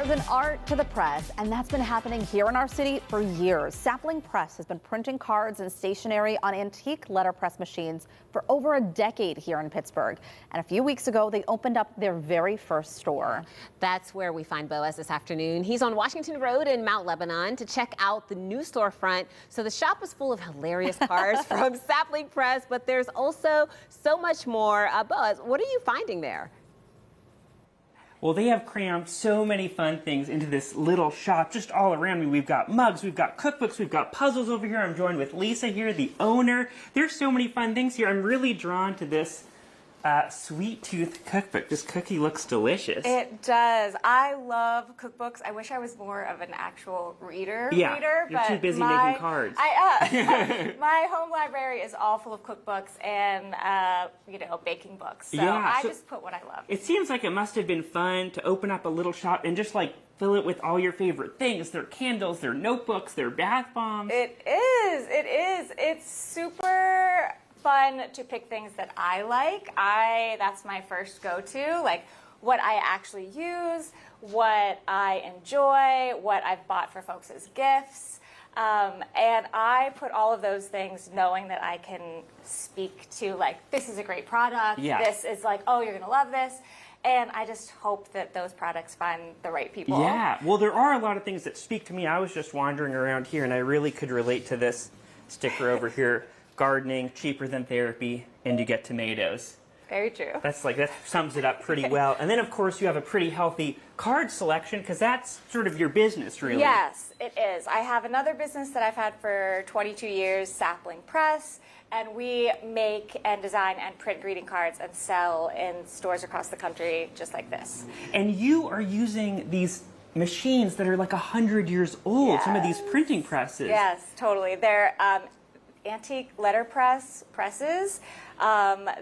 There's an art to the press, and that's been happening here in our city for years. Sapling Press has been printing cards and stationery on antique letterpress machines for over a decade here in Pittsburgh. And a few weeks ago, they opened up their very first store. That's where we find Boaz this afternoon. He's on Washington Road in Mount Lebanon to check out the new storefront. So the shop is full of hilarious cards from Sapling Press, but there's also so much more. Boaz, what are you finding there? Well, they have crammed so many fun things into this little shop just all around me. We've got mugs, we've got cookbooks, we've got puzzles over here. I'm joined with Lisa here, the owner. There's so many fun things here. I'm really drawn to this Sweet Tooth cookbook. This cookie looks delicious. It does. I love cookbooks. I wish I was more of an actual reader. You're but too busy making cards. My home library is all full of cookbooks and baking books. So I just put what I love. It seems like it must have been fun to open up a little shop and just like fill it with all your favorite things. Their candles, their notebooks, their bath bombs. It is. It is. It's super fun to pick things that I like. That's my first go-to, like what I actually use, what I enjoy, what I've bought for folks as gifts. And I put all of those things knowing that I can speak to, like, this is a great product. Yeah. This is like, oh, you're going to love this. And I just hope that those products find the right people. Yeah. Well, there are a lot of things that speak to me. I was just wandering around here and I really could relate to this sticker over here. Gardening, cheaper than therapy, and you get tomatoes. Very true. That sums it up pretty well. And then, of course, you have a pretty healthy card selection because that's sort of your business, really. Yes, it is. I have another business that I've had for 22 years, Sapling Press, and we make and design and print greeting cards and sell in stores across the country just like this. And you are using these machines that are like 100 years old, Yes. some of these printing presses. Yes, totally. They're antique presses.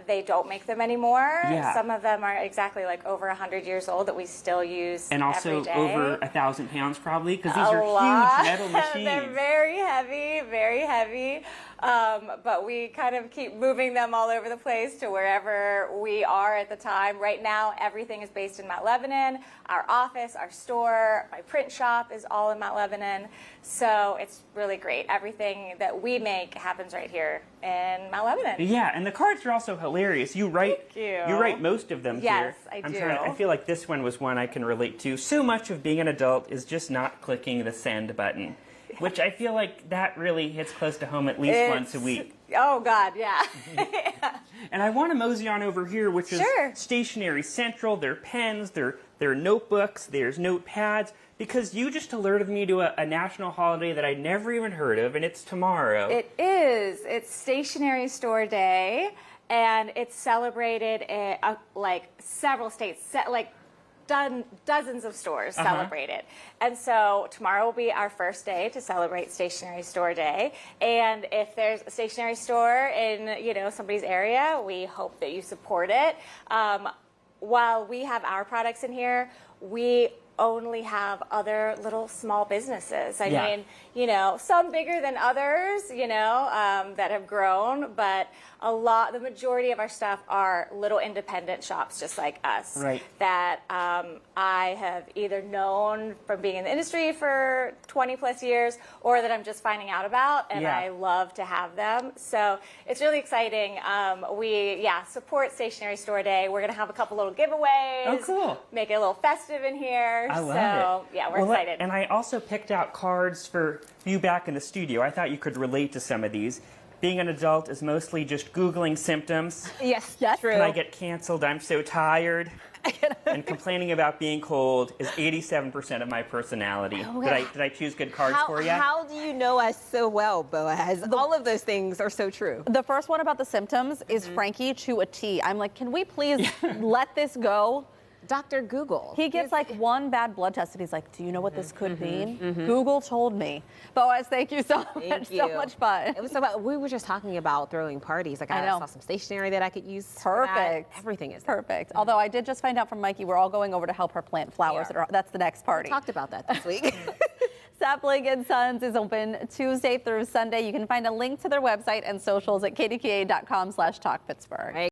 They don't make them anymore. Yeah. Some of them are exactly like over 100 years old that we still use and also every day. over 1,000 pounds probably, because these are huge metal machines. They're very heavy, very heavy. But we kind of keep moving them all over the place to wherever we are at the time. Right now, everything is based in Mount Lebanon. Our office, our store, my print shop is all in Mount Lebanon. So it's really great. Everything that we make happens right here in Mount Lebanon. Yeah, and the cards are also hilarious. You write most of them here. Yes, I do. I feel like this one was one I can relate to. So much of being an adult is just not clicking the send button, which I feel like that really hits close to home at least once a week. Oh, God, yeah. Yeah. And I want to mosey on over here, which is Stationery Central, their pens, their notebooks, there's notepads, because you just alerted me to a national holiday that I'd never even heard of, and it's tomorrow. It is. It's Stationery Store Day, and it's celebrated in like several states, like dozens of stores celebrate it. And so tomorrow will be our first day to celebrate Stationery Store Day. And if there's a stationery store in somebody's area, we hope that you support it. While we have our products in here, we only have other little small businesses. I mean, some bigger than others, that have grown, but the majority of our stuff are little independent shops just like us. Right. That I have either known from being in the industry for 20 plus years or that I'm just finding out about, and I love to have them. So it's really exciting. We support Stationery Store Day. We're going to have a couple little giveaways. Oh, cool. Make it a little festive in here. I love it. Yeah, we're excited. And I also picked out cards for you back in the studio. I thought you could relate to some of these. Being an adult is mostly just Googling symptoms. Yes, that's true. Can I get canceled? I'm so tired. And complaining about being cold is 87% of my personality. Oh, did I choose good cards for you? How do you know us so well, Boaz? All of those things are so true. The first one about the symptoms is Frankie to a T. I'm like, can we please let this go? Dr. Google. He gets like one bad blood test and he's like, do you know what this could mean? Google told me. Boaz, thank you so much. So much fun. It was so fun. We were just talking about throwing parties. Like I saw some stationery that I could use. Perfect. Everything is perfect. Although I did just find out from Mikey, we're all going over to help her plant flowers. That's the next party. We talked about that this week. Sapling and Sons is open Tuesday through Sunday. You can find a link to their website and socials at kdka.com/talkpittsburgh.